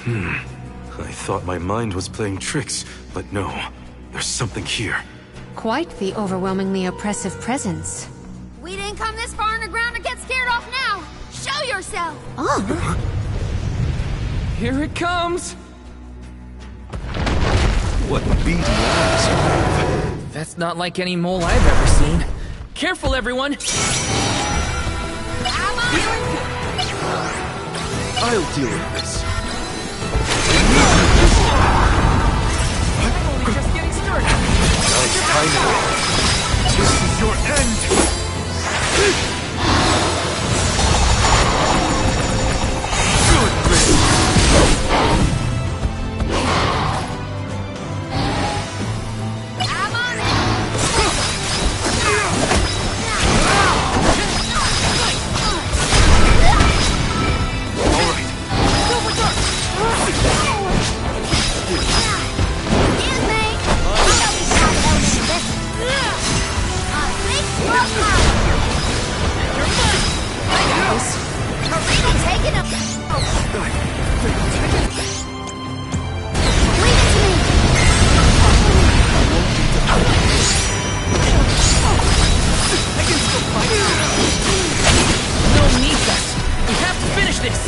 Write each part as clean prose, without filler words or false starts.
I thought my mind was playing tricks, but no. There's something here. Quite the overwhelmingly oppressive presence. We didn't come this far underground to get scared off now! Show yourself! Oh! Here it comes! What beady eyes you have. That's not like any mole I've ever seen. Careful, everyone! I'll deal with this. I'm only just getting started. Nice timing. This is your end! Good grief! I'm on it! No need us! We have to finish this!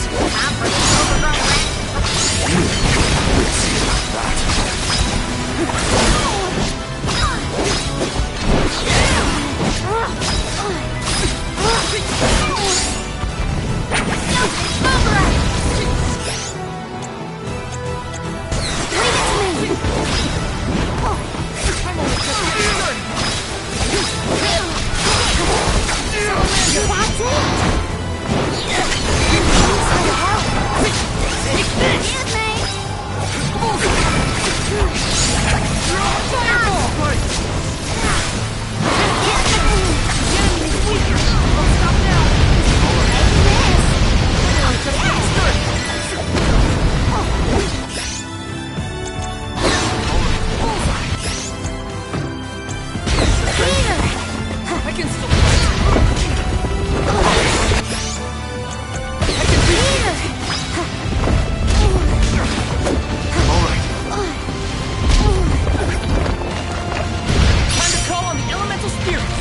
I can still Time to call on the elemental spirits!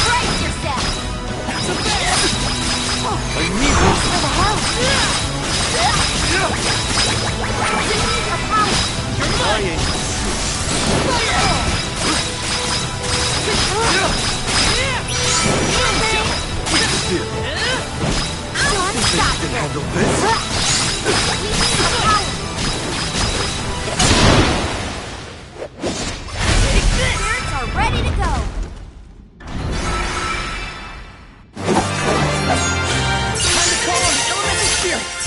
Brace yourself! I need this! Handle this? Spirits are ready to go! Time to call on the elemental spirits!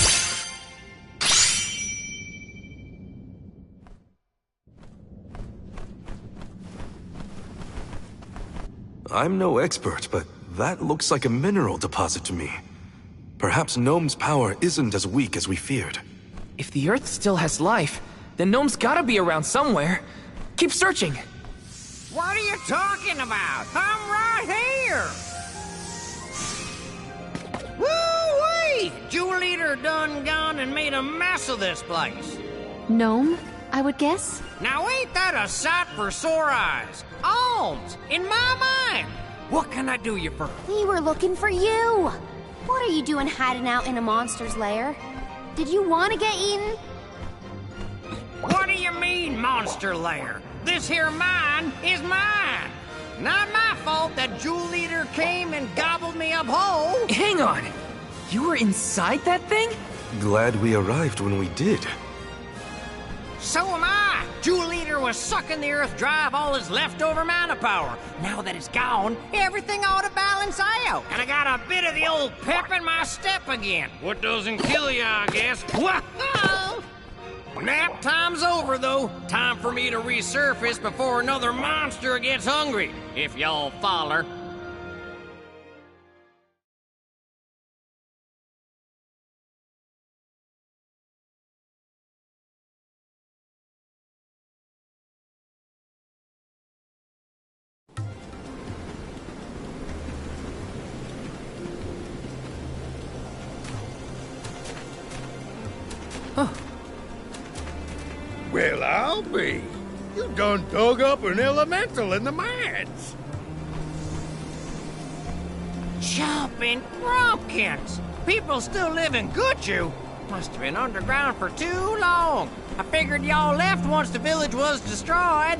I'm no expert, but that looks like a mineral deposit to me. Perhaps Gnome's power isn't as weak as we feared. If the Earth still has life, then Gnome's gotta be around somewhere. Keep searching! What are you talking about? I'm right here! Woo-wee! Jewel Eater done gone and made a mess of this place. Gnome, I would guess? Now ain't that a sight for sore eyes? Alms, in my mind! What can I do you for? We were looking for you! What are you doing hiding out in a monster's lair? Did you want to get eaten? What do you mean, monster lair? This here mine is mine! Not my fault that Jewel Eater came and gobbled me up whole! Hang on! You were inside that thing? Glad we arrived when we did. So am I! Jewel Eater was sucking the earth dry of all his leftover mana power. Now that it's gone, everything ought to balance out. And I got a bit of the old pep in my step again. What doesn't kill you, I guess. Whoa! Nap time's over, though. Time for me to resurface before another monster gets hungry. If y'all follow. Well, I'll be. You done dug up an elemental in the mines. Jumping Grumpkins! People still live in Guju. Must have been underground for too long. I figured y'all left once the village was destroyed.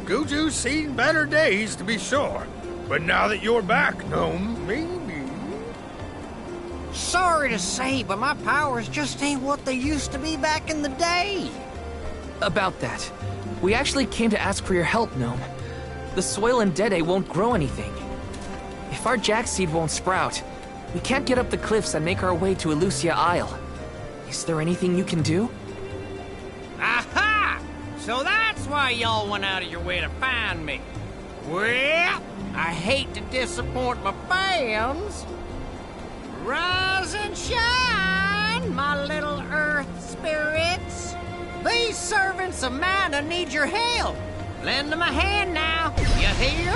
Guju's seen better days, to be sure. But now that you're back, Gnome, maybe... Sorry to say, but my powers just ain't what they used to be back in the day. About that, we actually came to ask for your help, Gnome. The soil in Dede won't grow anything. If our jack seed won't sprout, we can't get up the cliffs and make our way to Elusia Isle. Is there anything you can do? Aha! So that's why y'all went out of your way to find me. Well, I hate to disappoint my fans. Rise and shine, my little earth spirits. These servants of Mana need your help. Lend them a hand now, you hear?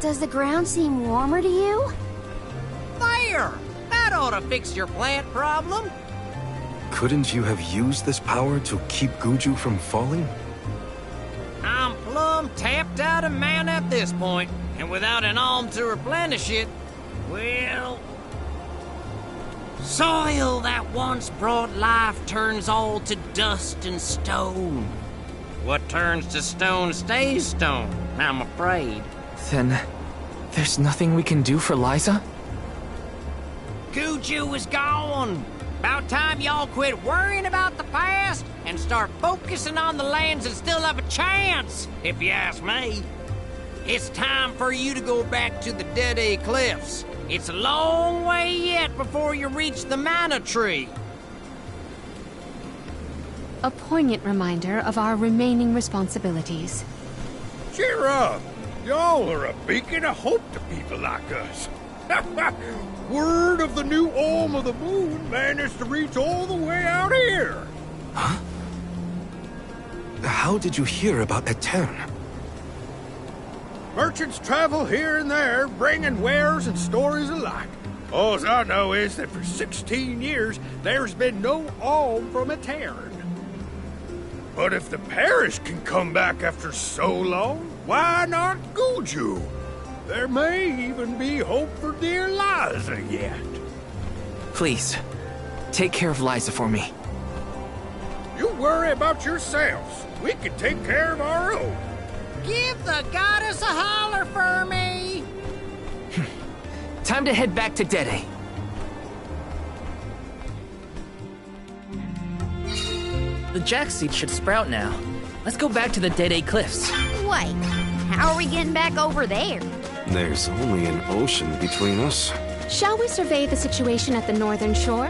Does the ground seem warmer to you? There! That ought to fix your plant problem. Couldn't you have used this power to keep Guju from falling? I'm plumb tapped out of mana at this point, and without an alm to replenish it, well... Soil that once brought life turns all to dust and stone. What turns to stone stays stone, I'm afraid. Then, there's nothing we can do for Liza? Guju is gone! About time y'all quit worrying about the past and start focusing on the lands that still have a chance, if you ask me. It's time for you to go back to the Dede Cliffs. It's a long way yet before you reach the Mana Tree. A poignant reminder of our remaining responsibilities. Cheer up! Y'all are a beacon of hope to people like us. Word of the new Alm of the Moon managed to reach all the way out here. Huh? How did you hear about Etern? Merchants travel here and there, bringing wares and stories alike. All I know is that for 16 years, there's been no alm from Etern. But if the parish can come back after so long, why not Guju? There may even be hope for dear Liza yet. Please, take care of Liza for me. You worry about yourselves. We can take care of our own. Give the goddess a holler for me! Time to head back to Dede. The jack seed should sprout now. Let's go back to the Dede Cliffs. Wait, how are we getting back over there? There's only an ocean between us. Shall we survey the situation at the northern shore?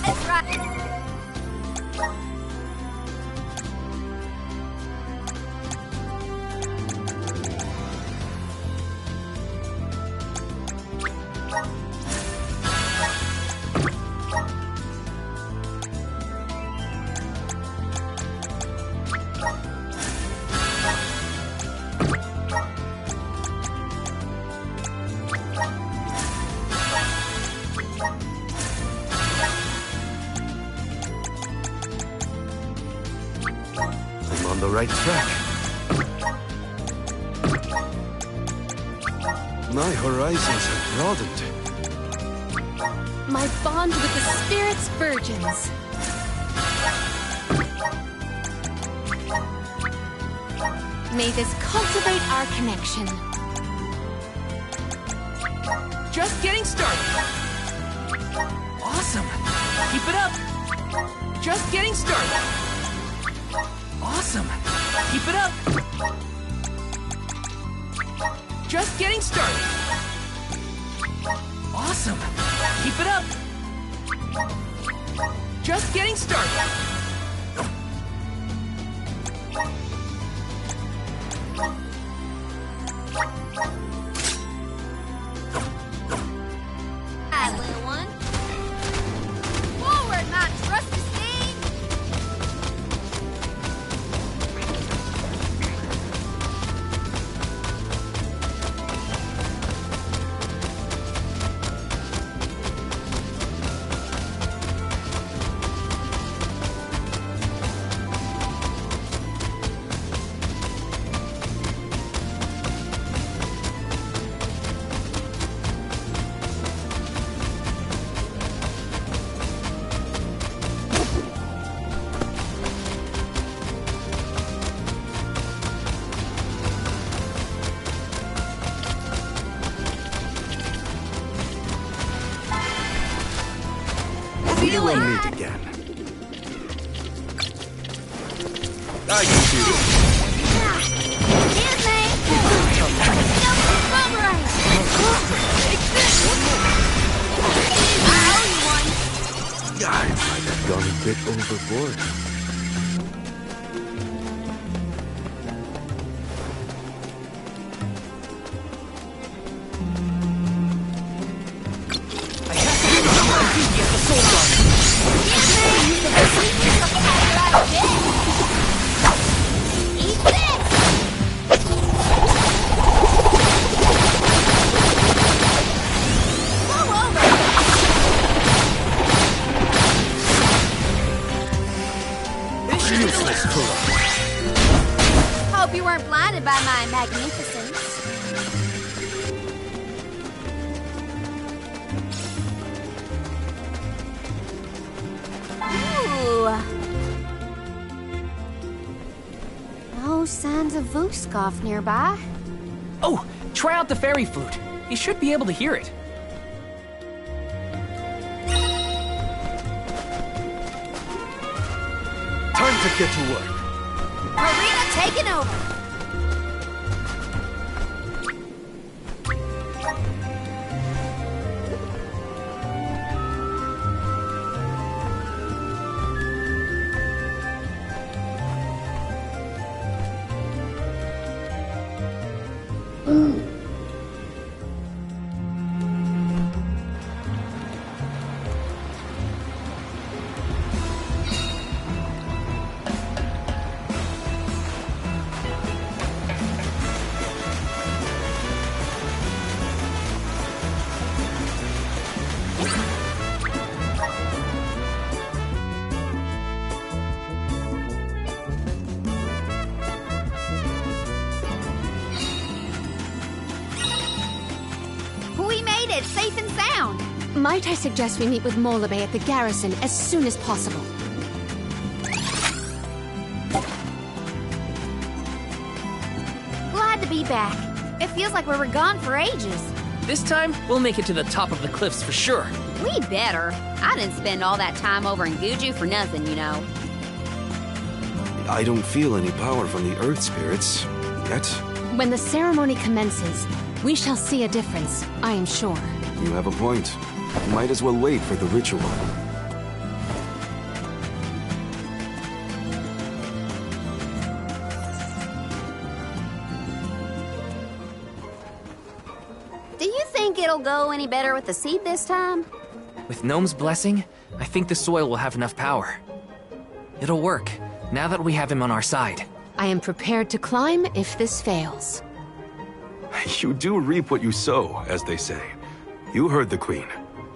That's right. I'm on the right track. My horizons have broadened. My bond with the Spirit's virgins. May this cultivate our connection. Just getting started. Awesome. Keep it up. Just getting started. Awesome. Keep it up. Just getting started. Awesome. Keep it up. Just getting started. Hi, little one. Whoa! We'll meet again. I can do this. Excuse me! Boomerang! Take this! I owe you one! I might have gone a bit overboard. Hope you weren't blinded by my magnificence. Ooh. No signs of Vuskov nearby. Oh, try out the fairy flute. You should be able to hear it. Time to get to work. Marina taking over. We made it, safe and sound. Might I suggest we meet with Molabay at the garrison as soon as possible? Glad to be back. It feels like we were gone for ages. This time, we'll make it to the top of the cliffs for sure. We better. I didn't spend all that time over in Guju for nothing, you know. I don't feel any power from the Earth Spirits yet. When the ceremony commences, we shall see a difference, I am sure. You have a point. Might as well wait for the ritual. Do you think it'll go any better with the seed this time? With Gnome's blessing, I think the soil will have enough power. It'll work, now that we have him on our side. I am prepared to climb if this fails. You do reap what you sow, as they say. You heard the Queen.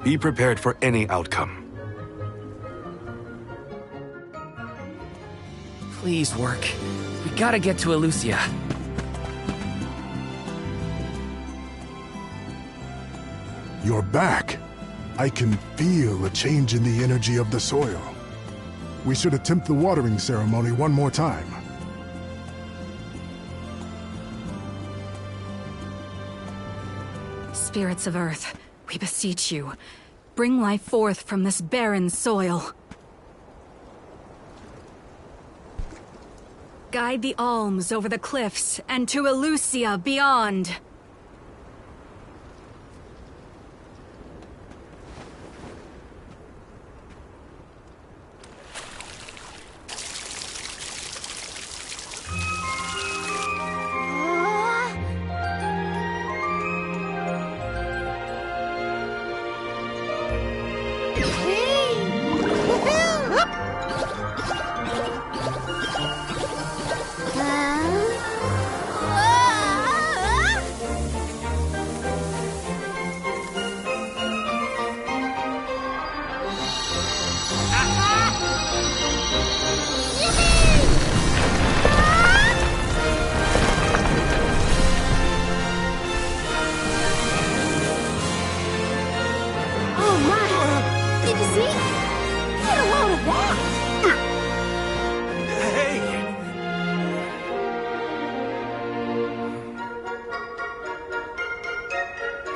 Be prepared for any outcome. Please work. We gotta get to Elucia. You're back. I can feel a change in the energy of the soil. We should attempt the watering ceremony one more time. Spirits of Earth, we beseech you. Bring life forth from this barren soil. Guide the alms over the cliffs and to Elucia beyond.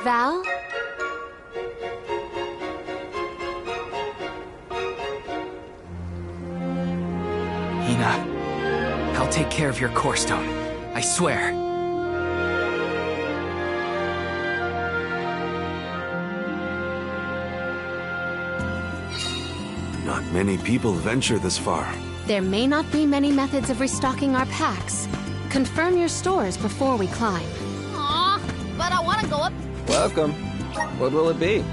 Val? I'll take care of your core stone. I swear. Not many people venture this far. There may not be many methods of restocking our packs. Confirm your stores before we climb. Aw, but I want to go up. Welcome. What will it be?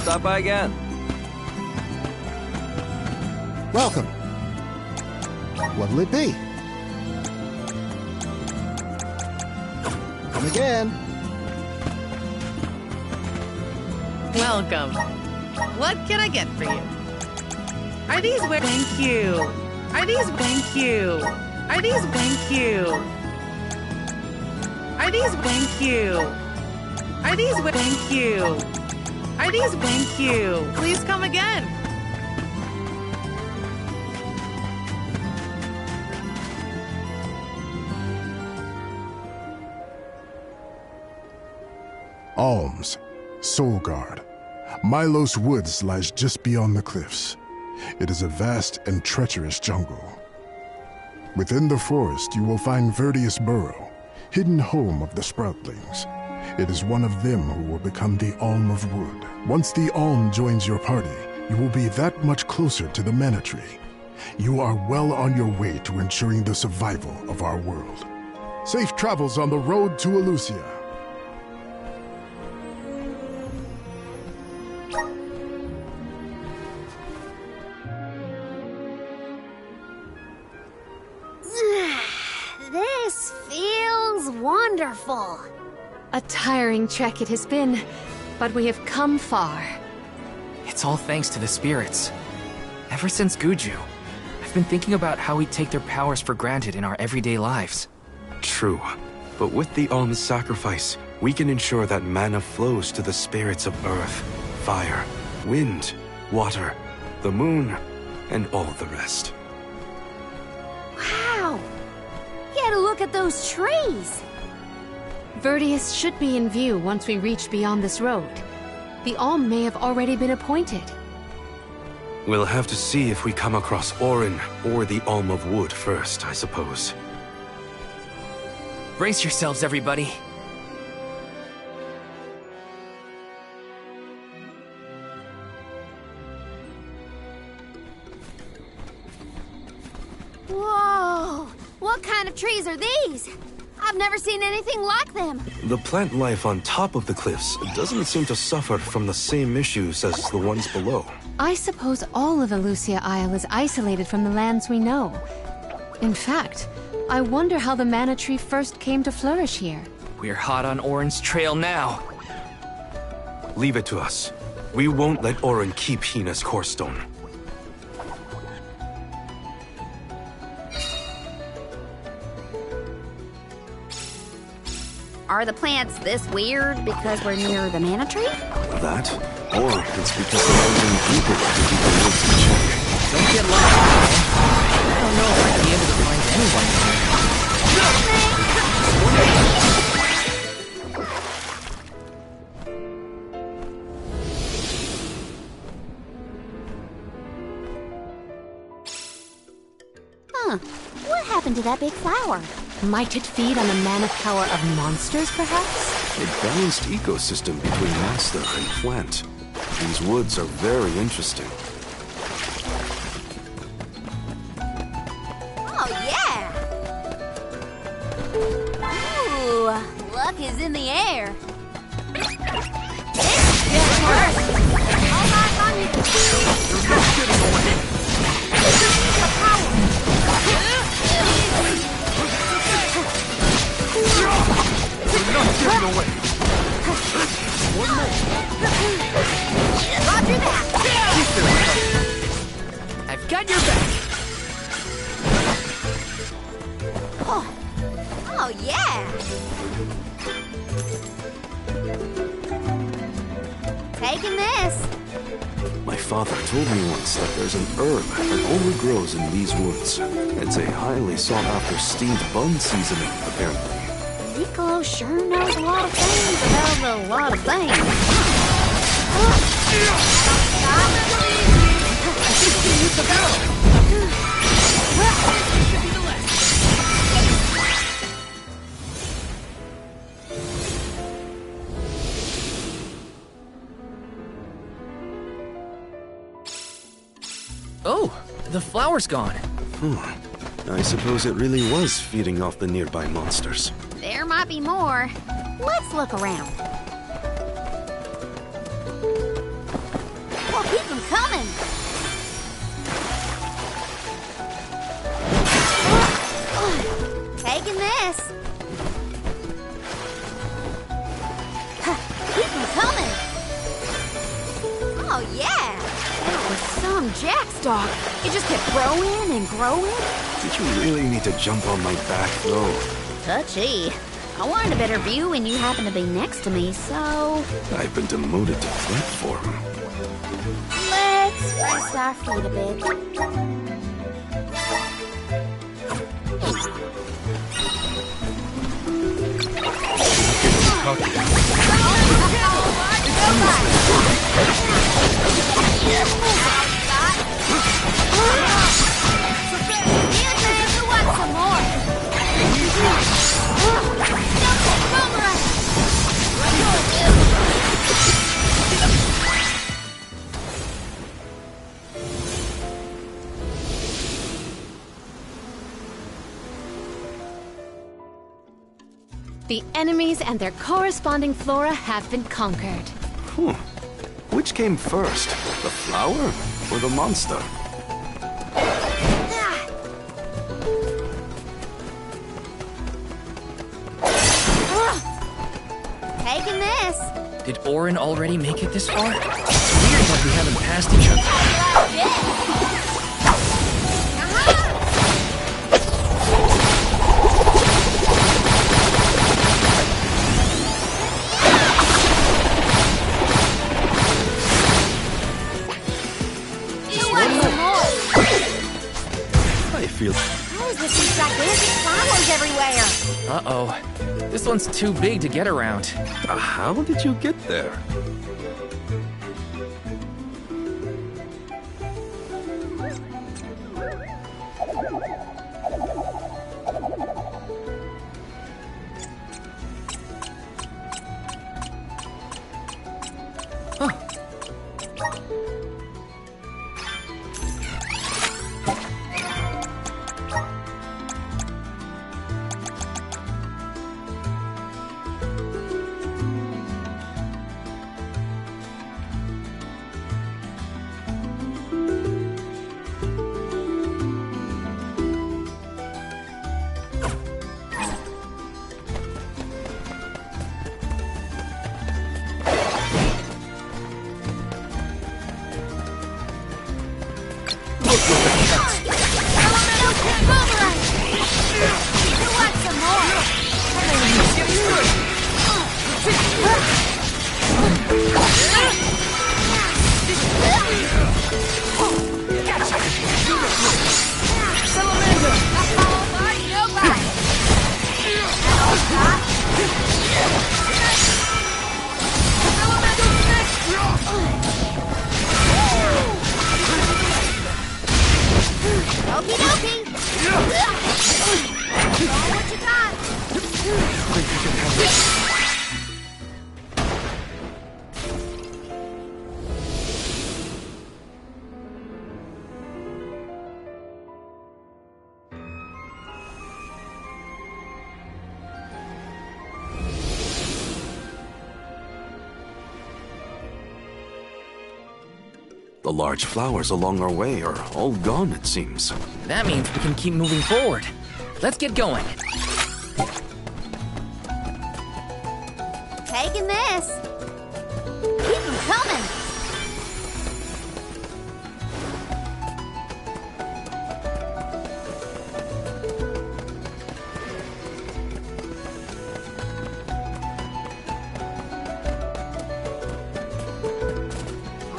Stop by again. Welcome. What'll it be? Come again. Welcome. What can I get for you? Are these where? Thank you. Are these? Thank you. Are these? Thank you. Are these? Thank you. Are these? Thank you. Are these? Thank you. Please come again. Alms, Soulguard. Milos Woods lies just beyond the cliffs. It is a vast and treacherous jungle. Within the forest, you will find Verdius Burrow, hidden home of the Sproutlings. It is one of them who will become the Alm of Wood. Once the Alm joins your party, you will be that much closer to the Mana Tree. You are well on your way to ensuring the survival of our world. Safe travels on the road to Elusia. This feels wonderful. A tiring trek it has been, but we have come far. It's all thanks to the spirits. Ever since Guju, I've been thinking about how we take their powers for granted in our everyday lives. True. But with the Alm's sacrifice, we can ensure that mana flows to the spirits of earth, fire, wind, water, the moon, and all the rest. Wow! Get a look at those trees! Verdius should be in view once we reach beyond this road. The Alm may have already been appointed. We'll have to see if we come across Orin or the Alm of Wood first, I suppose. Brace yourselves, everybody. Whoa! What kind of trees are these? I've never seen anything like them. The plant life on top of the cliffs doesn't seem to suffer from the same issues as the ones below. I suppose all of Elusia Isle is isolated from the lands we know. In fact, I wonder how the Mana Tree first came to flourish here. We're hot on Orin's trail now. Leave it to us. We won't let Orin keep Hina's core stone. Are the plants this weird because we're near the Mana Tree? That? Or it's because there aren't any people to keep the woods in check. Don't get lost. I don't know if I'd be able to find anyone Huh. What happened to that big flower? Might it feed on the mana power of monsters, perhaps? A balanced ecosystem between monster and plant. These woods are very interesting. Oh, yeah! Ooh, luck is in the air. This is perfect. All eyes on you. There's no getting away. The power. We're not getting away. One more. Roger that. I've got your back. Oh yeah. Taking this. My father told me once that there's an herb that only grows in these woods. It's a highly sought-after steamed bun seasoning, apparently. Niccolo sure knows a lot of things about a lot of things. Oh, the flower's gone. I suppose it really was feeding off the nearby monsters. There might be more. Let's look around. Well, keep them coming. Taking this. Keep them coming. Oh, yeah. That was some jackstock. It just kept growing and growing. Did you really need to jump on my back, though? Touchy. I wanted a better view when you happened to be next to me, so... I've been demoted to platform. Let's rest our feet a bit. The enemies and their corresponding flora have been conquered. Which came first, the flower or the monster? Taking this. Did Orin already make it this far? It's weird that we haven't passed each other. How is this these gigantic flowers everywhere? Uh-oh. This one's too big to get around. How did you get there? Okie dokie. All what you got. The large flowers along our way are all gone, it seems. That means we can keep moving forward. Let's get going. Taking this. Keep them coming.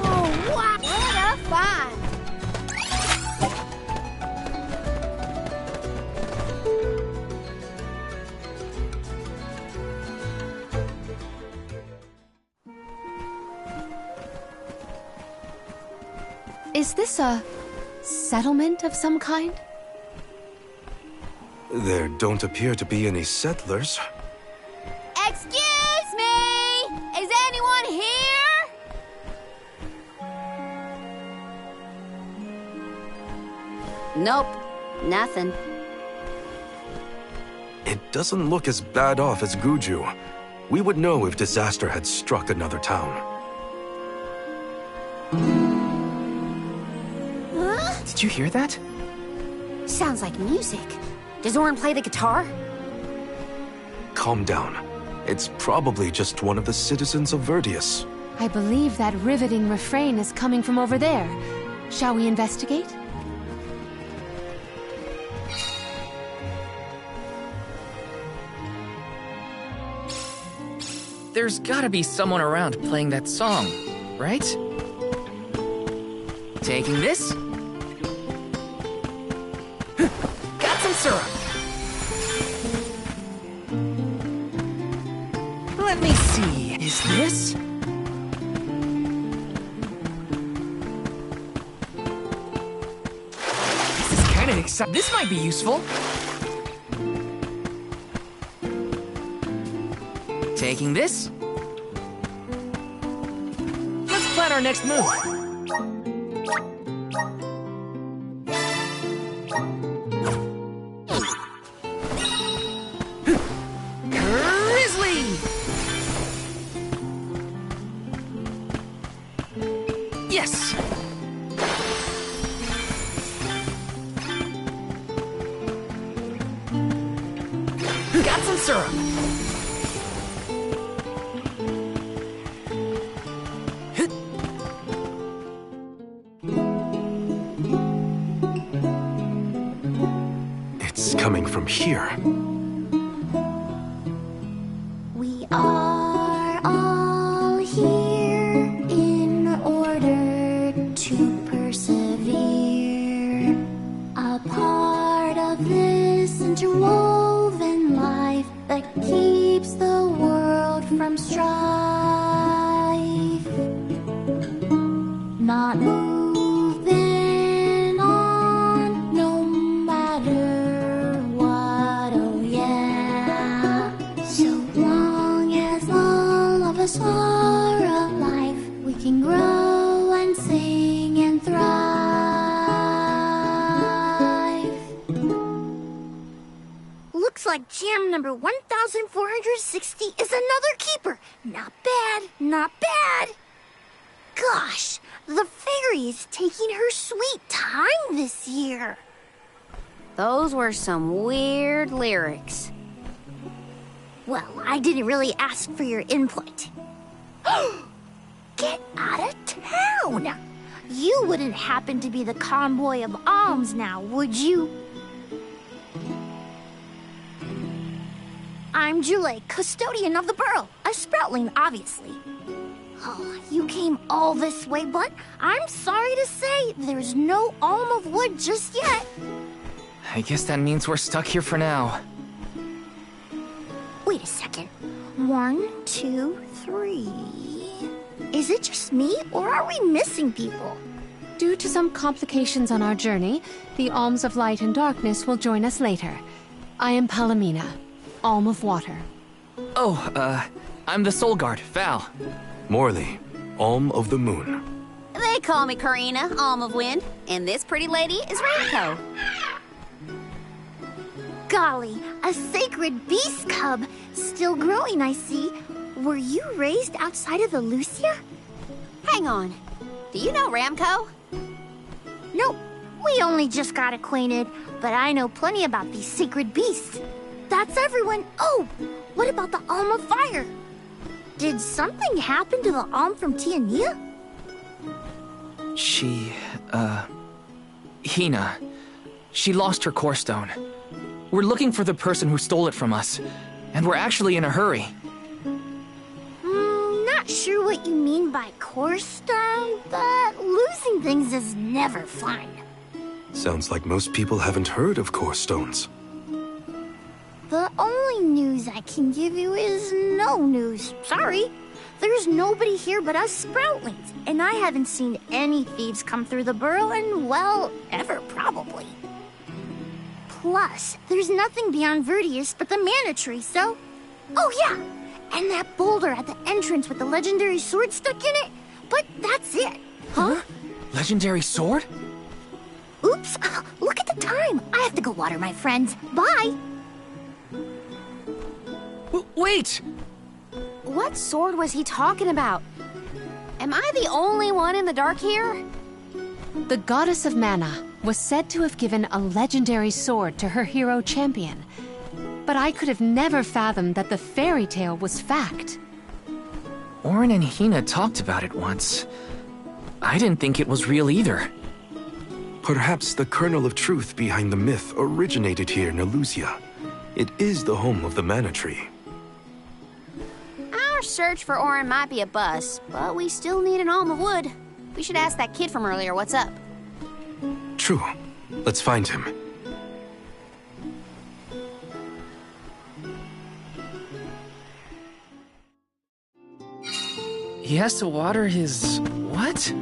Oh, what? What Is this a settlement of some kind? There don't appear to be any settlers. Excuse me! Is anyone here? Nope, nothing. It doesn't look as bad off as Guju. We would know if disaster had struck another town. Huh? Did you hear that? Sounds like music. Does Orin play the guitar? Calm down. It's probably just one of the citizens of Verdius. I believe that riveting refrain is coming from over there. Shall we investigate? There's gotta be someone around playing that song, right? Taking this. Got some syrup. Let me see. Is this? This is kind of exciting. This might be useful. Taking this. Let's plan our next move. Grizzly! Yes! Got some syrup. It's coming from here. We are all here in order to persevere. A part of this interwoven life that keeps the world from strife. Not moving on, no matter what, oh yeah. So long as all of us are alive, we can grow and sing and thrive. Looks like jam number 1460 is another keeper. Not bad, not bad. Gosh, the fairy is taking her sweet time this year. Those were some weird lyrics. Well, I didn't really ask for your input. Get out of town! You wouldn't happen to be the convoy of alms now, would you? I'm Jule, custodian of the burrow. A sproutling, obviously. Oh, you came all this way, but I'm sorry to say there's no alm of wood just yet. I guess that means we're stuck here for now. Wait a second. 1, 2, 3. Is it just me, or are we missing people? Due to some complications on our journey, the Alms of Light and Darkness will join us later. I am Palomina, Alm of Water. Oh, I'm the Soul Guard, Val. Morley, Alm of the Moon. They call me Karina, Alm of Wind, and this pretty lady is Ramco. Golly, a sacred beast cub. Still growing, I see. Were you raised outside of the Lucia? Hang on. Do you know Ramco? Nope. We only just got acquainted, but I know plenty about these sacred beasts. That's everyone. Oh, what about the Alm of Fire? Did something happen to the Alm from Tiania? She, Hina. She lost her core stone. We're looking for the person who stole it from us, and we're actually in a hurry. Not sure what you mean by core stone, but losing things is never fun. Sounds like most people haven't heard of core stones. The only news I can give you is no news. Sorry. There's nobody here but us Sproutlings, and I haven't seen any thieves come through the burrow in, well, ever probably. Plus, there's nothing beyond Verdius but the mana tree, so... Oh yeah, and that boulder at the entrance with the legendary sword stuck in it, but that's it. Huh? Legendary sword? Oops, look at the time. I have to go water my friends. Bye. Wait! What sword was he talking about? Am I the only one in the dark here? The goddess of mana was said to have given a legendary sword to her hero champion. But I could have never fathomed that the fairy tale was fact. Auron and Hina talked about it once. I didn't think it was real either. Perhaps the kernel of truth behind the myth originated here in Elusia. It is the home of the mana tree. Our search for Auron might be a bust, but we still need an alm of wood. We should ask that kid from earlier what's up. True. Let's find him. He has to water his... what?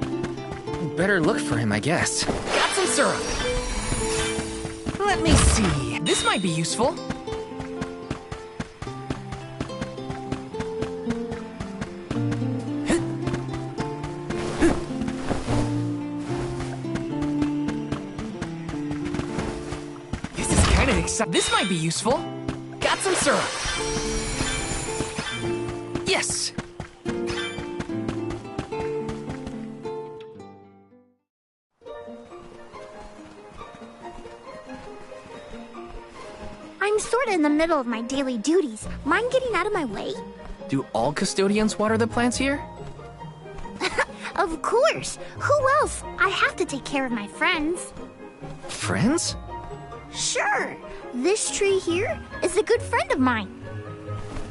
Better look for him, I guess. Got some syrup! Let me see. This might be useful. This is kind of exciting. This might be useful. Got some syrup. Yes! I'm sorta in the middle of my daily duties. Mind getting out of my way? Do all custodians water the plants here? Of course! Who else? I have to take care of my friends. Friends? Sure! This tree here is a good friend of mine.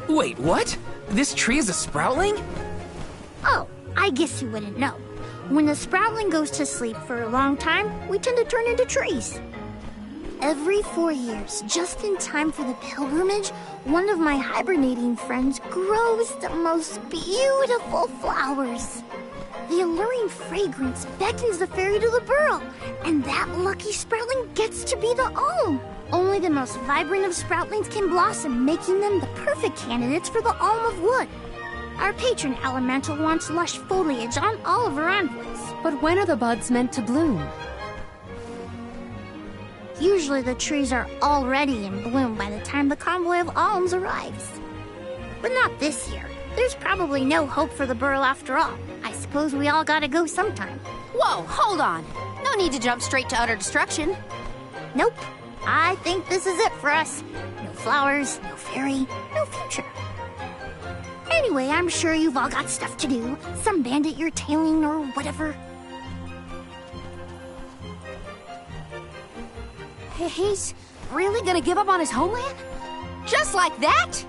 Wait, what? This tree is a Sproutling? Oh, I guess you wouldn't know. When a Sproutling goes to sleep for a long time, we tend to turn into trees. Every 4 years, just in time for the pilgrimage, one of my hibernating friends grows the most beautiful flowers. The alluring fragrance beckons the fairy to the burrow, and that lucky Sproutling gets to be the alm. Only the most vibrant of Sproutlings can blossom, making them the perfect candidates for the alm of wood. Our patron elemental wants lush foliage on all of her envoys. But when are the buds meant to bloom? Usually the trees are already in bloom by the time the convoy of alms arrives. But not this year. There's probably no hope for the burrow after all. I suppose we all gotta go sometime. Whoa, hold on. No need to jump straight to utter destruction. Nope. I think this is it for us. No flowers, no fairy, no future. Anyway, I'm sure you've all got stuff to do. Some bandit you're tailing or whatever. He's really gonna give up on his homeland? Just like that?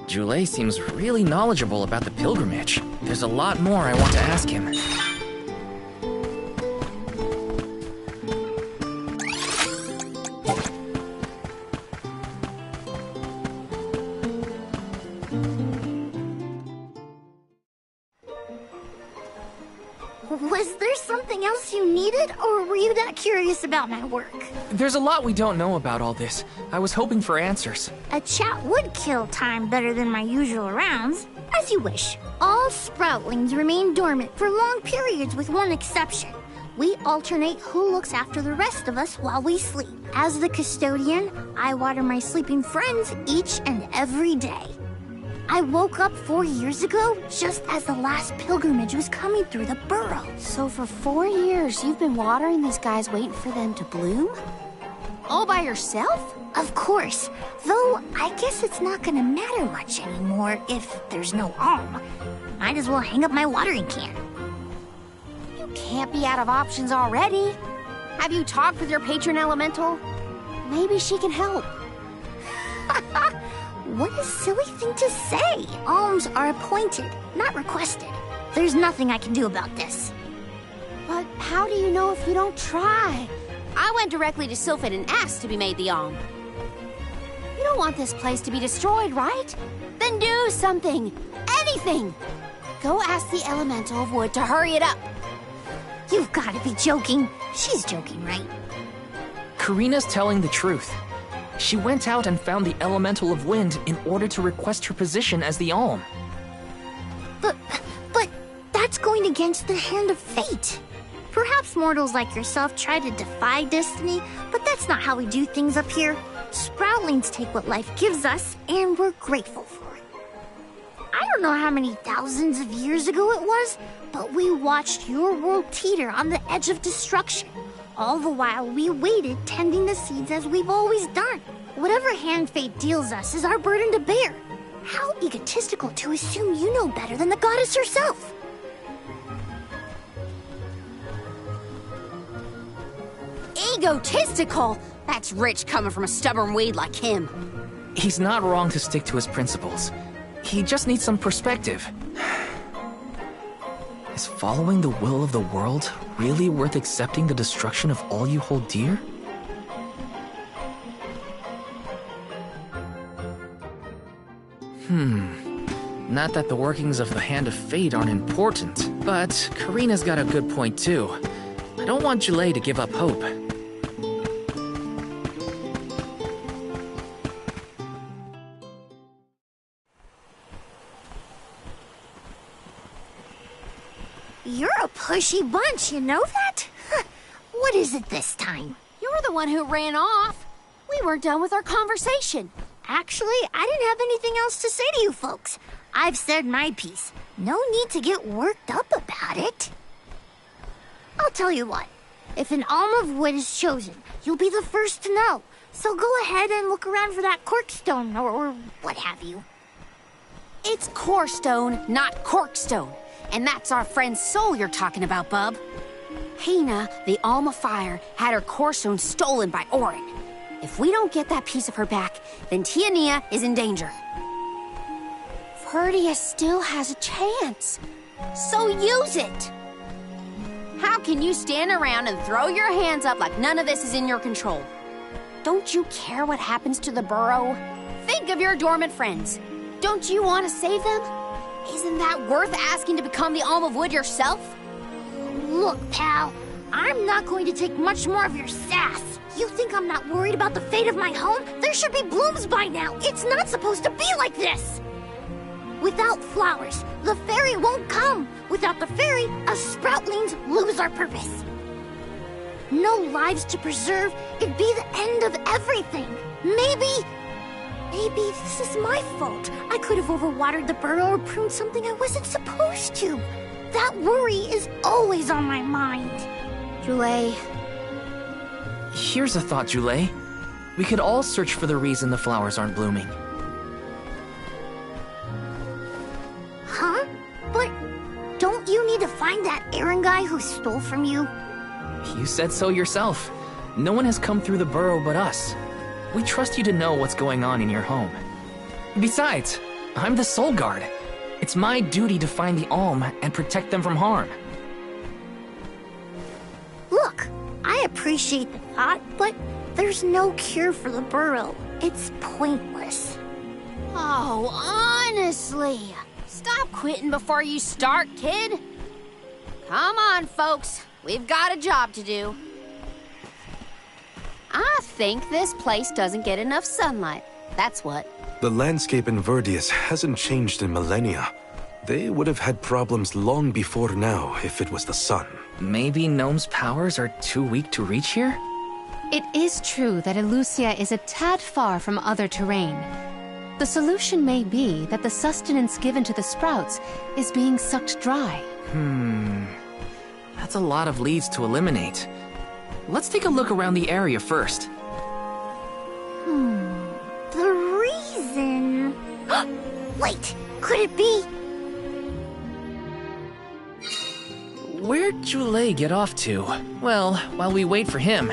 Joulet seems really knowledgeable about the pilgrimage. There's a lot more I want to ask him. Was there something else you needed, or were you that curious about my work? There's a lot we don't know about all this. I was hoping for answers. A chat would kill time better than my usual rounds. As you wish. All Sproutlings remain dormant for long periods with one exception. We alternate who looks after the rest of us while we sleep. As the custodian, I water my sleeping friends each and every day. I woke up 4 years ago, just as the last pilgrimage was coming through the burrow. So for 4 years, you've been watering these guys waiting for them to bloom? All by yourself? Of course. Though, I guess it's not gonna matter much anymore if there's no alm. Might as well hang up my watering can. You can't be out of options already. Have you talked with your patron elemental? Maybe she can help. What a silly thing to say! Alms are appointed, not requested. There's nothing I can do about this. But how do you know if you don't try? I went directly to Sylphid and asked to be made the alm. You don't want this place to be destroyed, right? Then do something. Anything. Go ask the Elemental of Wood to hurry it up. You've got to be joking. She's joking, right? Karina's telling the truth. She went out and found the Elemental of Wind in order to request her position as the Alm. But that's going against the hand of fate. Perhaps mortals like yourself try to defy destiny, but that's not how we do things up here. Sproutlings take what life gives us, and we're grateful for it. I don't know how many thousands of years ago it was, but we watched your world teeter on the edge of destruction. All the while we waited, tending the seeds as we've always done. Whatever hand fate deals us is our burden to bear. How egotistical to assume you know better than the goddess herself. Egotistical? That's rich coming from a stubborn weed like him. He's not wrong to stick to his principles. He just needs some perspective. Is following the will of the world really worth accepting the destruction of all you hold dear? Not that the workings of the Hand of Fate aren't important, but Karina's got a good point too. I don't want Julei to give up hope. You're a pushy bunch, you know that? What is it this time? You're the one who ran off. We weren't done with our conversation. Actually, I didn't have anything else to say to you folks. I've said my piece. No need to get worked up about it. I'll tell you what. If an Alm of Wood is chosen, you'll be the first to know. So go ahead and look around for that corkstone or what have you. It's corestone, not corkstone. And that's our friend Soul you're talking about, bub. Hina, the Alm of Fire, had her corestone stolen by Orin. If we don't get that piece of her back, then Tiania is in danger. Verdia still has a chance. So use it! How can you stand around and throw your hands up like none of this is in your control? Don't you care what happens to the burrow? Think of your dormant friends. Don't you want to save them? Isn't that worth asking to become the Alm of Wood yourself? Look, pal, I'm not going to take much more of your sass. You think I'm not worried about the fate of my home? There should be blooms by now. It's not supposed to be like this. Without flowers, the fairy won't come. Without the fairy, us sproutlings lose our purpose. No lives to preserve, it'd be the end of everything. Maybe this is my fault. I could have overwatered the burrow or pruned something I wasn't supposed to. That worry is always on my mind. Julei. Here's a thought, Julei. We could all search for the reason the flowers aren't blooming. Huh? But don't you need to find that Aaron guy who stole from you? You said so yourself. No one has come through the burrow but us. We trust you to know what's going on in your home. Besides, I'm the Soul Guard. It's my duty to find the Alm and protect them from harm. Look, I appreciate the thought, but there's no cure for the burrow. It's pointless. Oh, honestly. Stop quitting before you start, kid. Come on, folks. We've got a job to do. I think this place doesn't get enough sunlight. That's what. The landscape in Verdius hasn't changed in millennia. They would have had problems long before now if it was the sun. Maybe Gnome's powers are too weak to reach here? It is true that Elusia is a tad far from other terrain. The solution may be that the sustenance given to the sprouts is being sucked dry. That's a lot of leads to eliminate. Let's take a look around the area first. The reason... Wait, could it be... Where'd Julei get off to? Well, while we wait for him,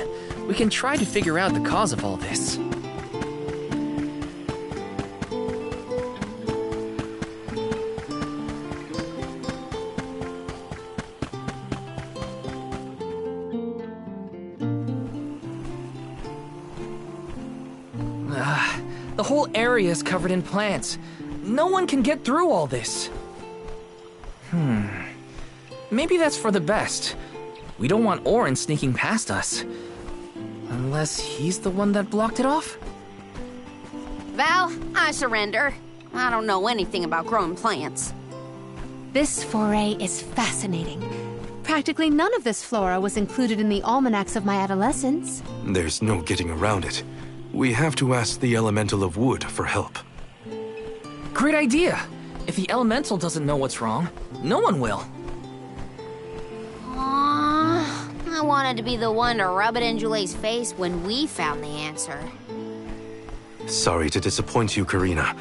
we can try to figure out the cause of all this. The whole area is covered in plants. No one can get through all this. Maybe that's for the best. We don't want Auron sneaking past us. Unless he's the one that blocked it off? Val, I surrender. I don't know anything about growing plants. This foray is fascinating. Practically none of this flora was included in the almanacs of my adolescence. There's no getting around it. We have to ask the Elemental of Wood for help. Great idea! If the Elemental doesn't know what's wrong, no one will. I wanted to be the one to rub it in Jule's face when we found the answer. Sorry to disappoint you, Karina,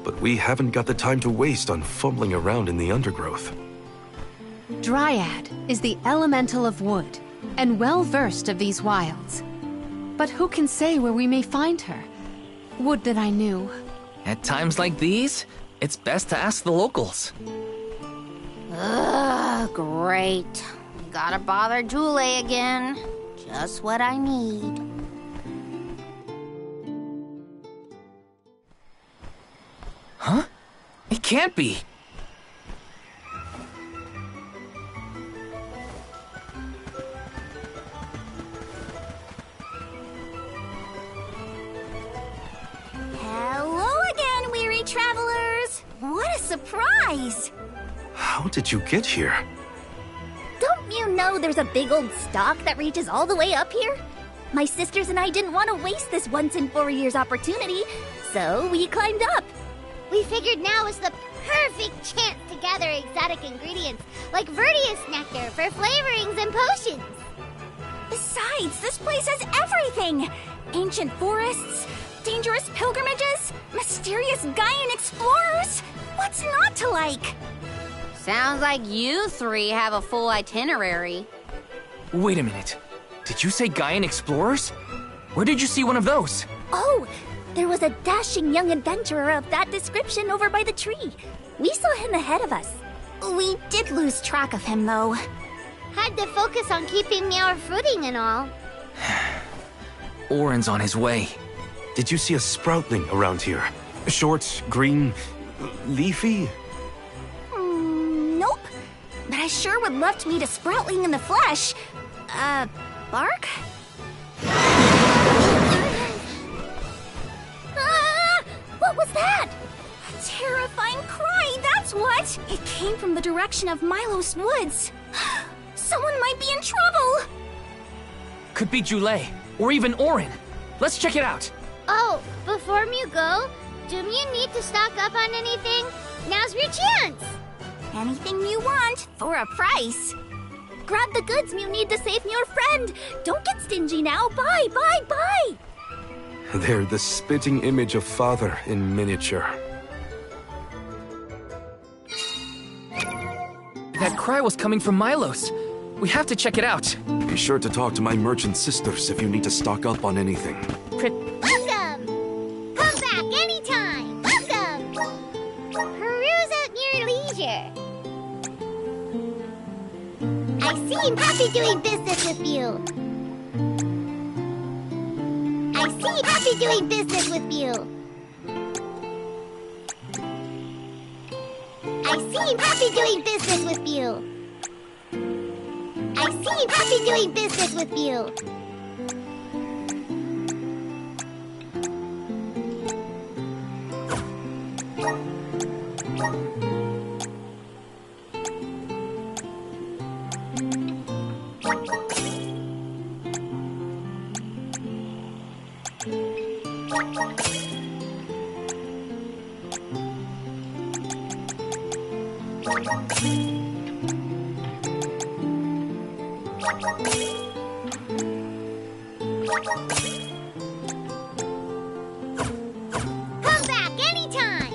but we haven't got the time to waste on fumbling around in the undergrowth. Dryad is the Elemental of Wood, and well-versed of these wilds. But who can say where we may find her? Would that I knew. At times like these, it's best to ask the locals. Ugh, great. Gotta bother Jule again. Just what I need. Huh? It can't be. Hello again, weary travelers. What a surprise! How did you get here? Don't you know there's a big old stalk that reaches all the way up here? My sisters and I didn't want to waste this once in 4 years opportunity, so we climbed up. We figured now was the perfect chance to gather exotic ingredients like Verdius nectar for flavorings and potions. Besides, this place has everything! Ancient forests, dangerous pilgrimages, mysterious Gaian explorers. What's not to like? Sounds like you three have a full itinerary. Wait a minute. Did you say Gaian explorers? Where did you see one of those? Oh, there was a dashing young adventurer of that description over by the tree. We saw him ahead of us. We did lose track of him, though. Had to focus on keeping our footing and all. Auron's on his way. Did you see a sproutling around here? Short, green, leafy? Nope. But I sure would love to meet a sproutling in the flesh. Bark? What was that? A terrifying cry, that's what! It came from the direction of Milos Woods. Someone might be in trouble! Could be Jule, or even Auron. Let's check it out. Oh, before you go, do you need to stock up on anything? Now's your chance! Anything you want, for a price. Grab the goods you need to save your friend. Don't get stingy now. Buy, buy, buy! They're the spitting image of Father in miniature. That cry was coming from Milos. We have to check it out. Be sure to talk to my merchant sisters if you need to stock up on anything. Welcome! Come back anytime! Welcome! Peruse at your leisure. I seem happy doing business with you. I seem happy doing business with you. I seem happy doing business with you. I seem happy doing business with you. Come back anytime!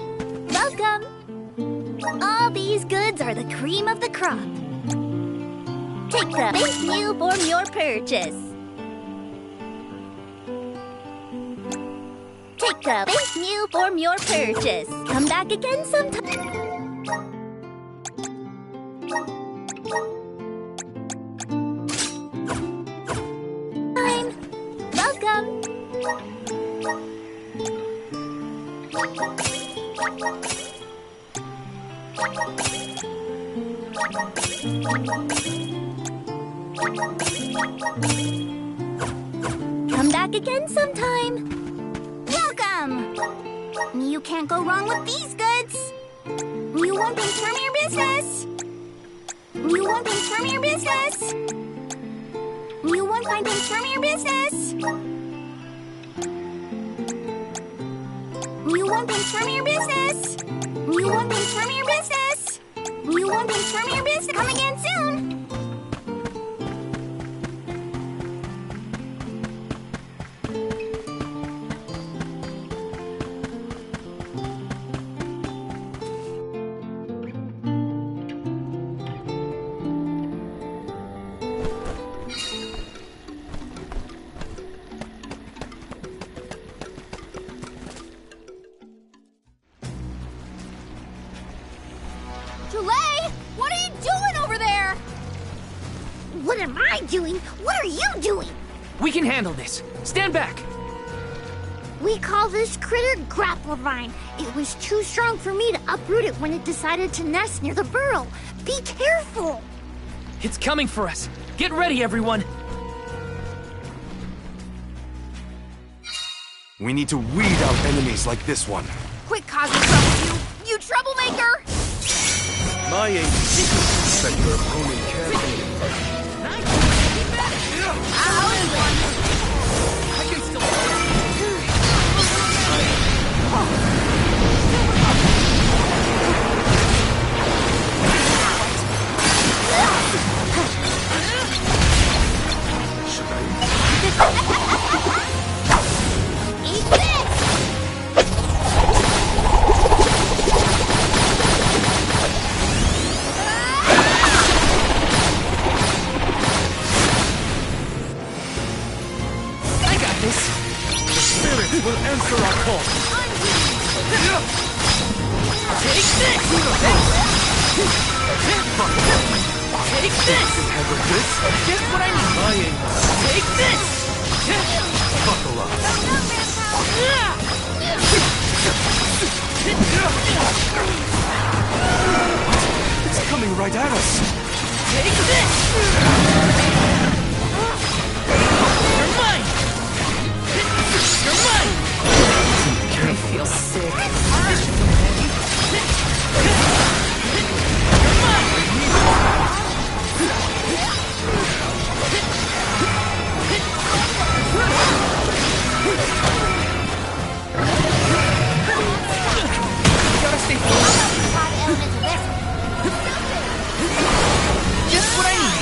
Welcome! All these goods are the cream of the crop. Take the base meal for your purchase. Take the base meal for your purchase. Come back again sometime. Welcome. Come back again sometime. Welcome! You can't go wrong with these goods. You want things from your business. You want things from your business. You want fine things from your business. You want things from your business. You want things from your business. You want things from your business. Come again soon. Tulay, what are you doing over there? What am I doing? What are you doing? We can handle this. Stand back. We call this critter Grapplevine. It was too strong for me to uproot it when it decided to nest near the burrow. Be careful! It's coming for us. Get ready, everyone. We need to weed out enemies like this one. Quit causing trouble, you troublemaker! My aim is that your opponent carefully. I can still. Eat this! Will answer our call. Take this! Take this! Handle this? Just what I need. Take this! Buckle up. It's coming right at us. Take this! You're mine! You're mine! I feel sick. You're mine! Gotta stay focused. Just what I need.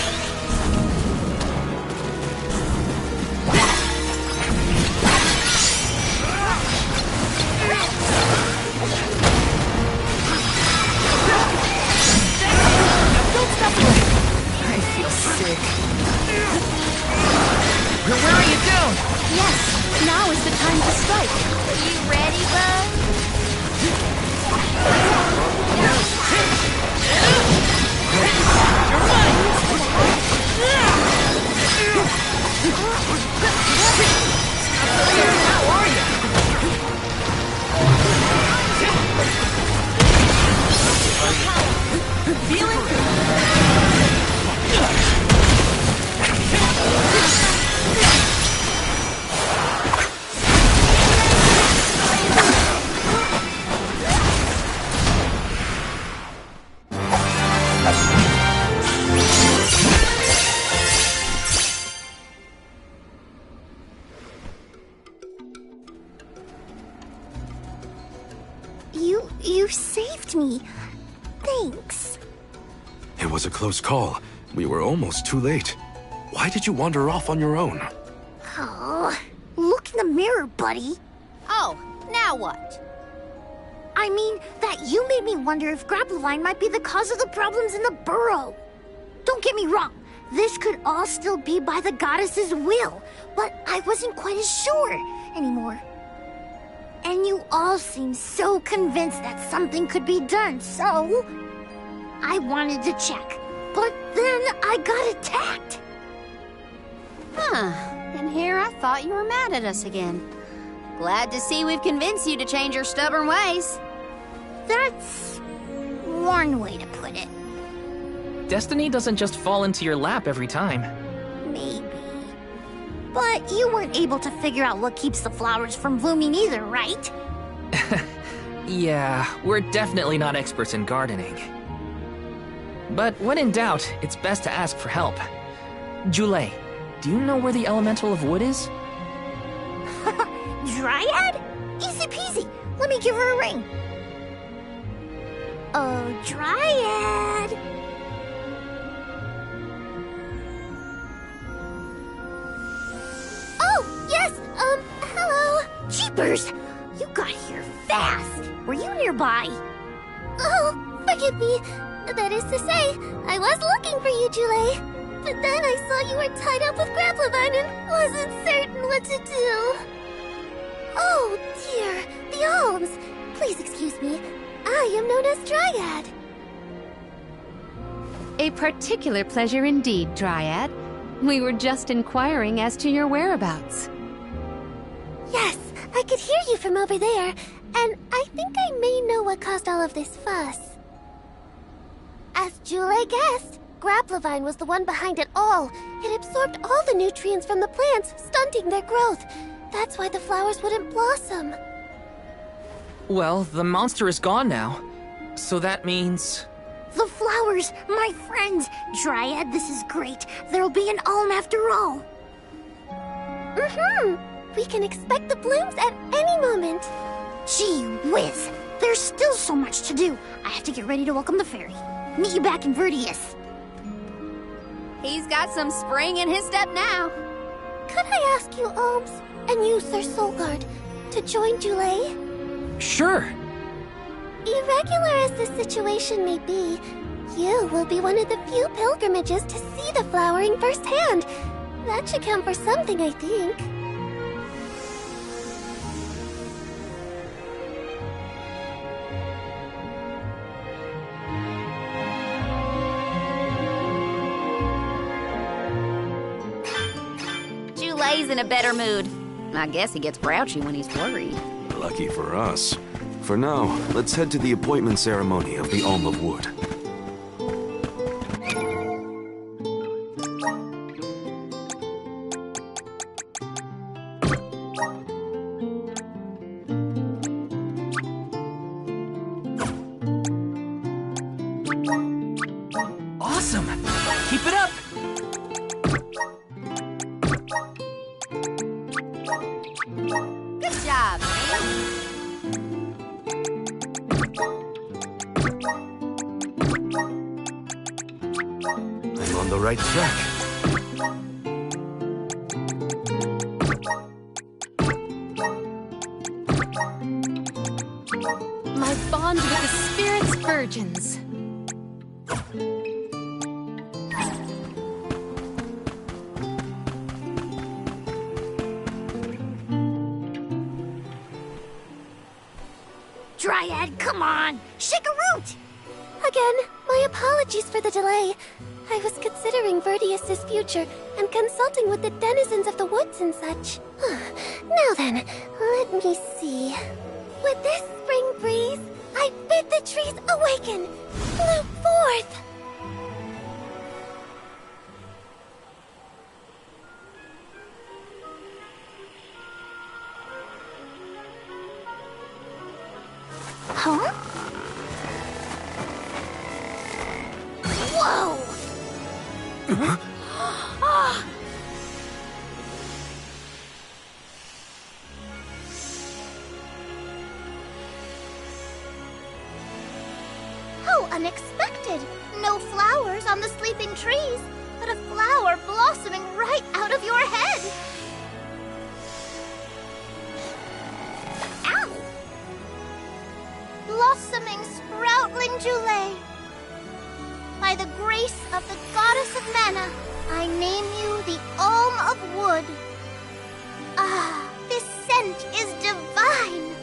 We're wearing it down! Yes, now is the time to strike. You ready, bud? You're mine! How are you? Feeling good. You saved me. Thanks. It was a close call. We were almost too late. Why did you wander off on your own? Oh, look in the mirror, buddy. Oh, now what? I mean, that you made me wonder if Grapplevine might be the cause of the problems in the burrow. Don't get me wrong. This could all still be by the goddess's will, but I wasn't quite as sure anymore. And you all seem so convinced that something could be done, so I wanted to check. But then I got attacked. Huh. And here I thought you were mad at us again. Glad to see we've convinced you to change your stubborn ways. That's one way to put it. Destiny doesn't just fall into your lap every time. Maybe. But you weren't able to figure out what keeps the flowers from blooming either, right? Yeah, we're definitely not experts in gardening. But when in doubt, it's best to ask for help. Jule, do you know where the elemental of wood is? Dryad? Easy peasy. Let me give her a ring. Oh, Dryad. Oh, yes, hello. Jeepers, you got here fast. Were you nearby? Oh, forgive me. That is to say, I was looking for you, Jule. But then I saw you were tied up with Grapplevine and wasn't certain what to do. Oh, dear, the Alms. Please excuse me. I am known as Dryad. A particular pleasure indeed, Dryad. We were just inquiring as to your whereabouts. Yes, I could hear you from over there, and I think I may know what caused all of this fuss. As Jule guessed, Grapplevine was the one behind it all. It absorbed all the nutrients from the plants, stunting their growth. That's why the flowers wouldn't blossom. Well, the monster is gone now. So that means... The flowers, my friends. Dryad, this is great. There'll be an alm after all. We can expect the blooms at any moment. Gee whiz. There's still so much to do. I have to get ready to welcome the fairy. Meet you back in Verdius. He's got some spring in his step now. Could I ask you, Alms, and you, Sir Solgard, to join Jule? Sure. Irregular as this situation may be, you will be one of the few pilgrimages to see the flowering firsthand. That should count for something, I think. Jule's in a better mood. I guess he gets grouchy when he's worried. Lucky for us. For now, let's head to the appointment ceremony of the Alm of Wood. Awesome! Keep it up! Good job, man. I'm on the right track. My bond with the spirits virgins. Dryad, come on! Shake a root! Again, my apologies for the delay. I was considering Verdius's future and consulting with the denizens of the woods and such. Now then, let me see. With this spring breeze, I bid the trees awaken, bloom forth. Huh? Whoa! How unexpected! No flowers on the sleeping trees, but a flower blossoming right out of your head! Ow! Blossoming sproutling Jule! By the grace of the goddess of mana, I name you the Alm of Wood. Ah, this scent is divine!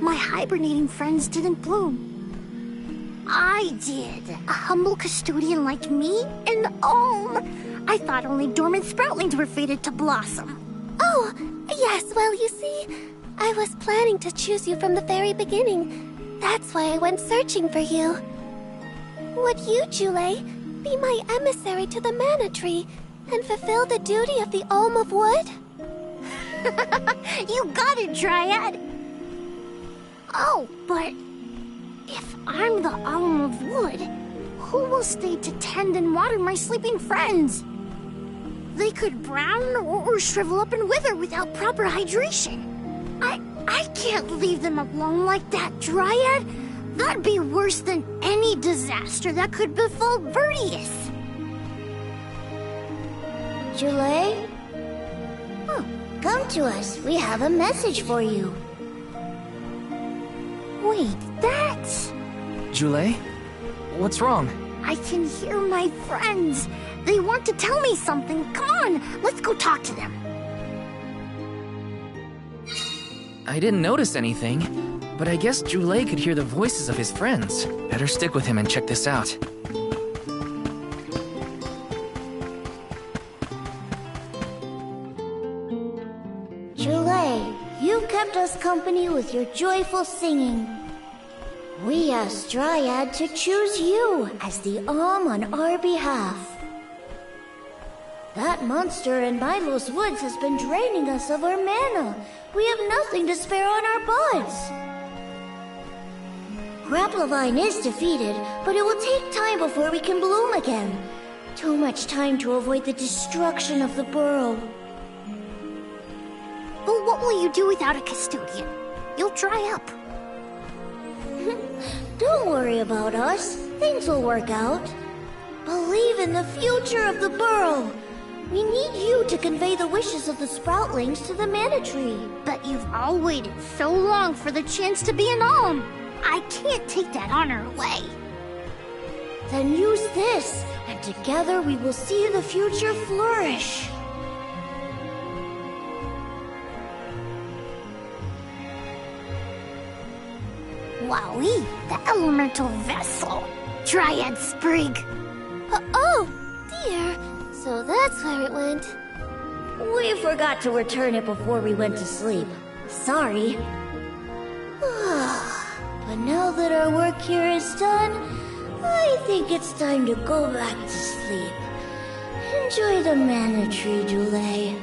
My hibernating friends didn't bloom. I did. A humble custodian like me? An alm! I thought only dormant sproutlings were fated to blossom. Oh, yes, well, you see, I was planning to choose you from the very beginning. That's why I went searching for you. Would you, Jule, be my emissary to the Mana Tree and fulfill the duty of the Alm of Wood? You got it, Dryad! Oh, but if I'm the Alm of Wood, who will stay to tend and water my sleeping friends? They could brown or shrivel up and wither without proper hydration. I can't leave them alone like that, Dryad. That'd be worse than any disaster that could befall Vertius. Jule? Oh, come to us. We have a message for you. Wait, that's... Jule? What's wrong? I can hear my friends. They want to tell me something. Come on, let's go talk to them. I didn't notice anything, but I guess Jule could hear the voices of his friends. Better stick with him and check this out. Jule, you kept us company with your joyful singing. We asked Dryad to choose you as the Alm on our behalf. That monster in Milo's woods has been draining us of our mana. We have nothing to spare on our buds. Grapplovine is defeated, but it will take time before we can bloom again. Too much time to avoid the destruction of the burrow. Well, what will you do without a custodian? You'll dry up. Don't worry about us. Things will work out. Believe in the future of the burrow. We need you to convey the wishes of the Sproutlings to the Mana Tree. But you've all waited so long for the chance to be an Alm. I can't take that honor away. Then use this, and together we will see the future flourish. Wowie, the elemental vessel. Dryad Sprig. Oh, dear. So that's where it went. We forgot to return it before we went to sleep. Sorry. But now that our work here is done, I think it's time to go back to sleep. Enjoy the Mana Tree, Jule.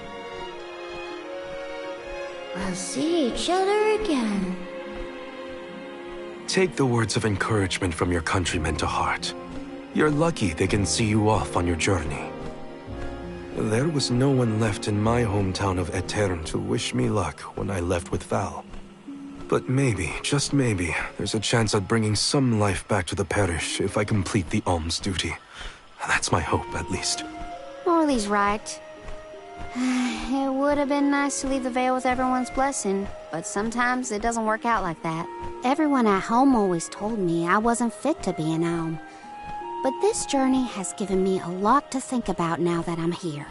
We'll see each other again. Take the words of encouragement from your countrymen to heart. You're lucky they can see you off on your journey. There was no one left in my hometown of Aetern to wish me luck when I left with Val. But maybe, just maybe, there's a chance at bringing some life back to the parish if I complete the alms duty. That's my hope, at least. Morley's right. It would have been nice to leave the Vale with everyone's blessing, but sometimes it doesn't work out like that. Everyone at home always told me I wasn't fit to be an alm. But this journey has given me a lot to think about now that I'm here.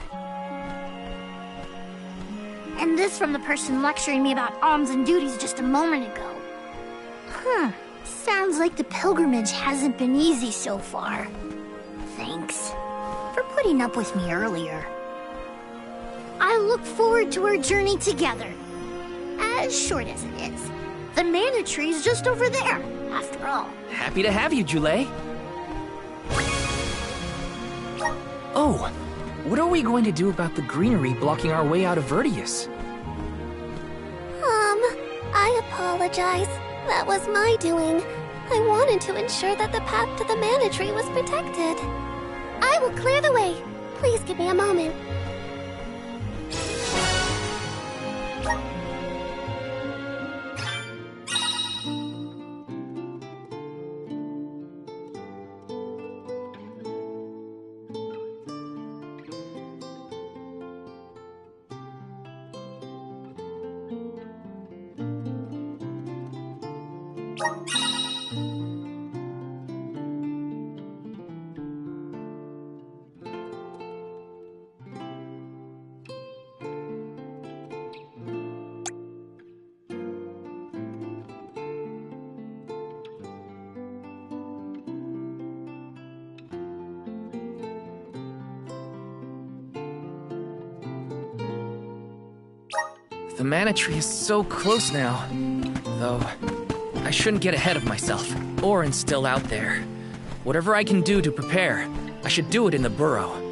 And this from the person lecturing me about alms and duties just a moment ago. Sounds like the pilgrimage hasn't been easy so far. Thanks for putting up with me earlier. I look forward to our journey together. As short as it is. The Mana Tree's just over there, after all. Happy to have you, Jule. Oh, what are we going to do about the greenery blocking our way out of Vertius? I apologize. That was my doing. I wanted to ensure that the path to the Mana Tree was protected. I will clear the way. Please give me a moment. The mana tree is so close now. Though, I shouldn't get ahead of myself. Orin's still out there. Whatever I can do to prepare, I should do it in the burrow.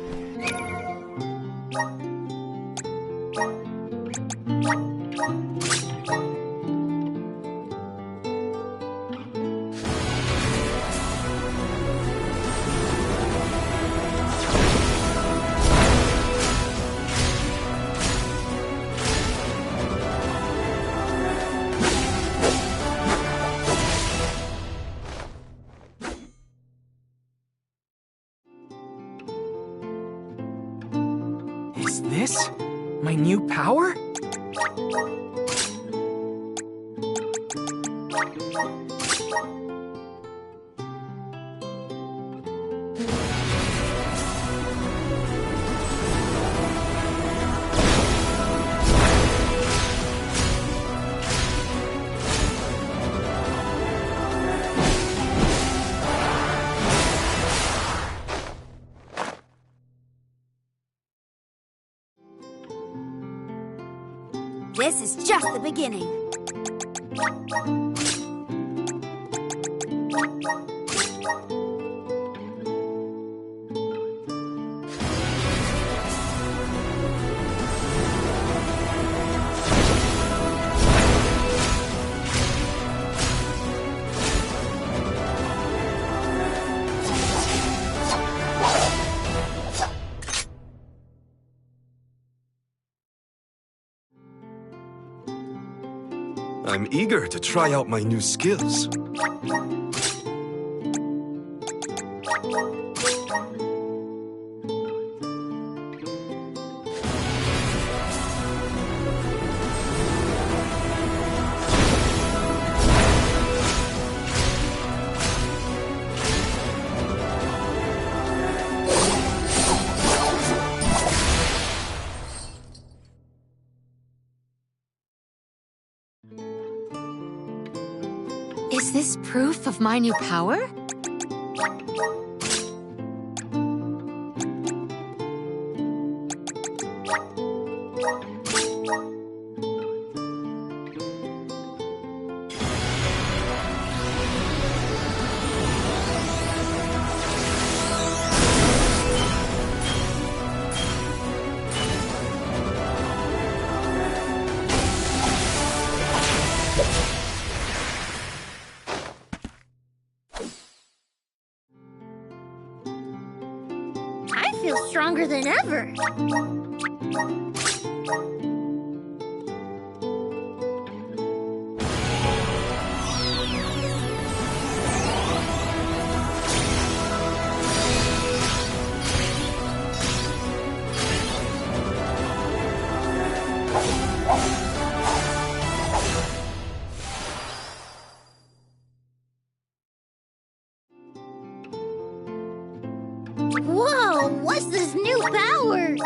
Is this my new power? This is just the beginning. I'm eager to try out my new skills. Is this proof of my new power? I feel stronger than ever. Whoa, what's this new power?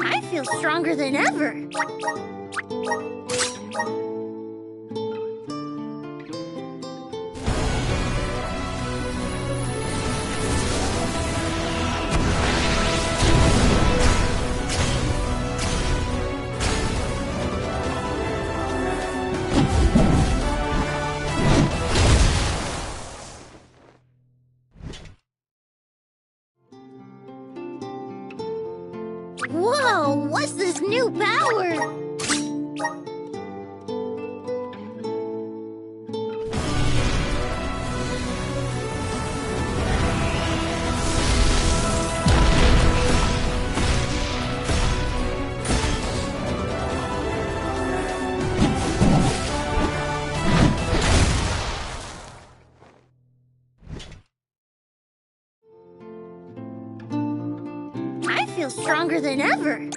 I feel stronger than ever. Whoa, what's this new power? I feel stronger than ever.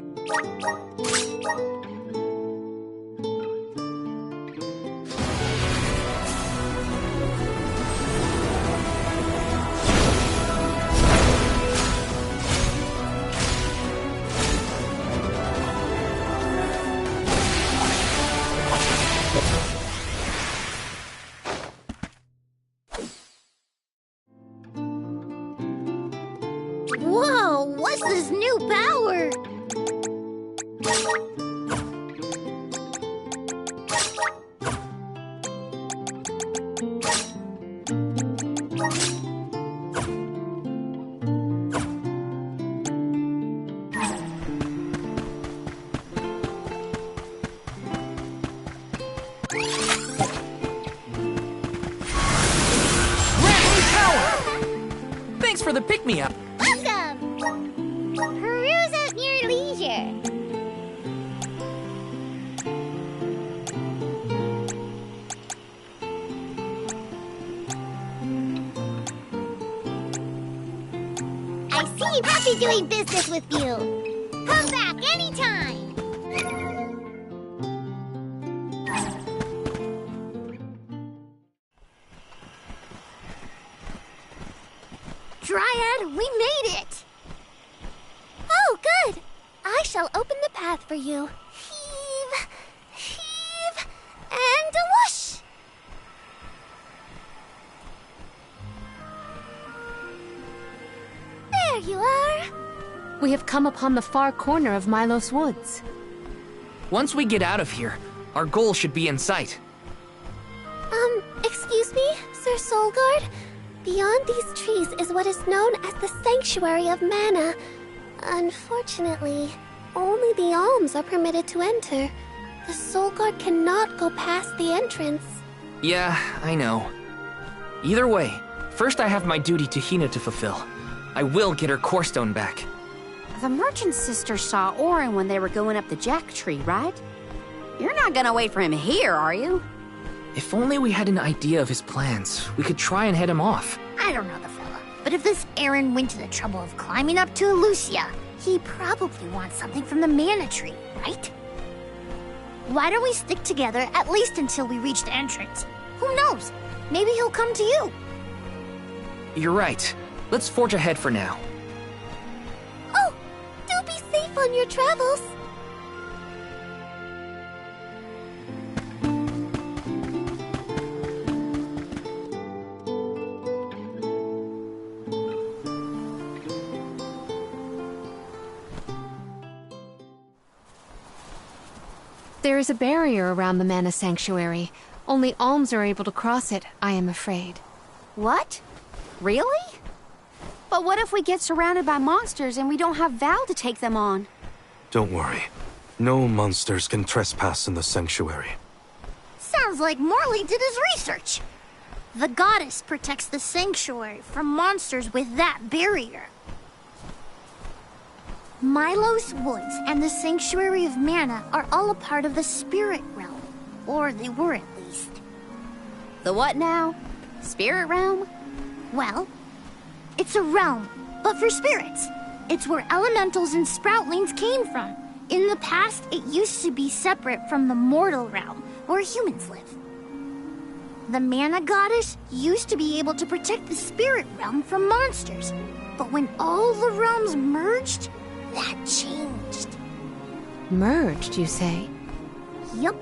Whoa, what's this new power? Thanks for the pick-me-up. Welcome! Peruse at your leisure. I see happy doing business with you. Come back anytime. Dryad, we made it! Oh, good! I shall open the path for you. Heave, heave, and a whoosh! There you are! We have come upon the far corner of Milos Woods. Once we get out of here, our goal should be in sight. Excuse me, Sir Solgard? Beyond these trees is what is known as the Sanctuary of Mana. Unfortunately, only the alms are permitted to enter. The Solgard cannot go past the entrance. Yeah, I know. Either way, first I have my duty to Hina to fulfill. I will get her core stone back. The merchant sisters saw Orin when they were going up the jack tree, right? You're not gonna wait for him here, are you? If only we had an idea of his plans, we could try and head him off. I don't know the fella, but if this Aaron went to the trouble of climbing up to Elucia, he probably wants something from the mana tree, right? Why don't we stick together at least until we reach the entrance? Who knows? Maybe he'll come to you. You're right. Let's forge ahead for now. Oh, do be safe on your travels. There is a barrier around the Mana Sanctuary. Only alms are able to cross it, I am afraid. What? Really? But what if we get surrounded by monsters and we don't have Val to take them on? Don't worry. No monsters can trespass in the sanctuary. Sounds like Morley did his research. The goddess protects the sanctuary from monsters with that barrier. Milos Woods and the Sanctuary of Mana are all a part of the spirit realm. Or they were at least. The what now? Spirit realm? Well, it's a realm, but for spirits. It's where elementals and sproutlings came from. In the past, it used to be separate from the mortal realm, where humans live. The Mana Goddess used to be able to protect the spirit realm from monsters. But when all the realms merged, that changed. Merged, you say? Yup.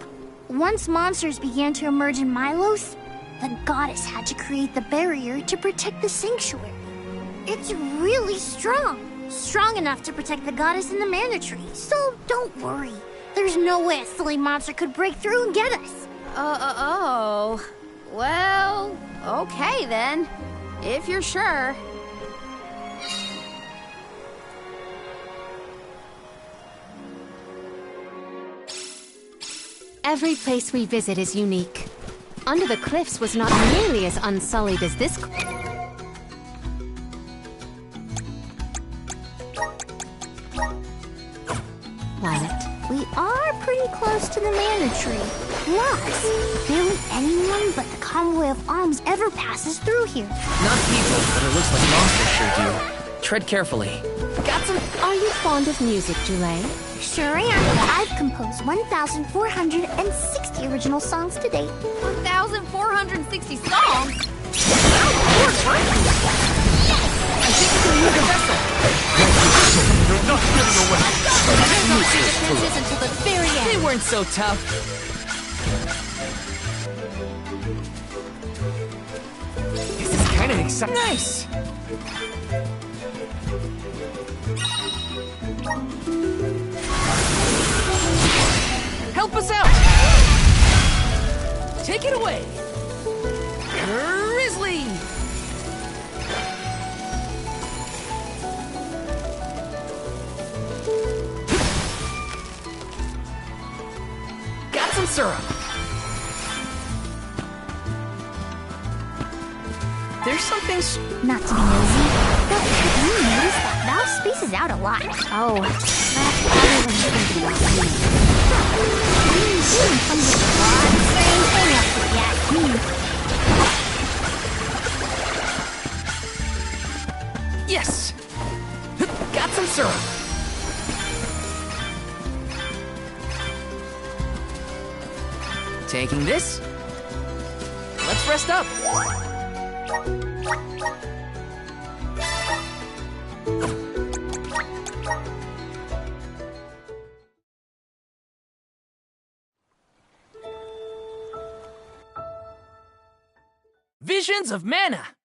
Once monsters began to emerge in Milos, the goddess had to create the barrier to protect the sanctuary. It's really strong. Strong enough to protect the goddess and the mana tree. So don't worry. There's no way a silly monster could break through and get us. Oh. Well, okay then. If you're sure. Every place we visit is unique. Under the Cliffs was not nearly as unsullied as this. Violet. We are pretty close to the mana tree. Plus, barely anyone but the convoy of alms ever passes through here. Not people, but it looks like monsters sure do. Tread carefully. Got some. Are you fond of music, Julay? Sure am. I've composed 1,460 original songs to date. 1,460 songs? I think we can move the vessel. You're not getting away. I don't see the transition to the very end. They weren't so tough. This is kind of exciting. Nice. Help us out! Take it away! Grizzly! Got some syrup. There's something Not to be nosy, but did you notice that Val spaces out a lot? Oh, that's probably when he's thinking about me. He comes with a lot of strange hang-ups to get. Yes! Got some syrup. Taking this. Let's rest up. Visions of Mana!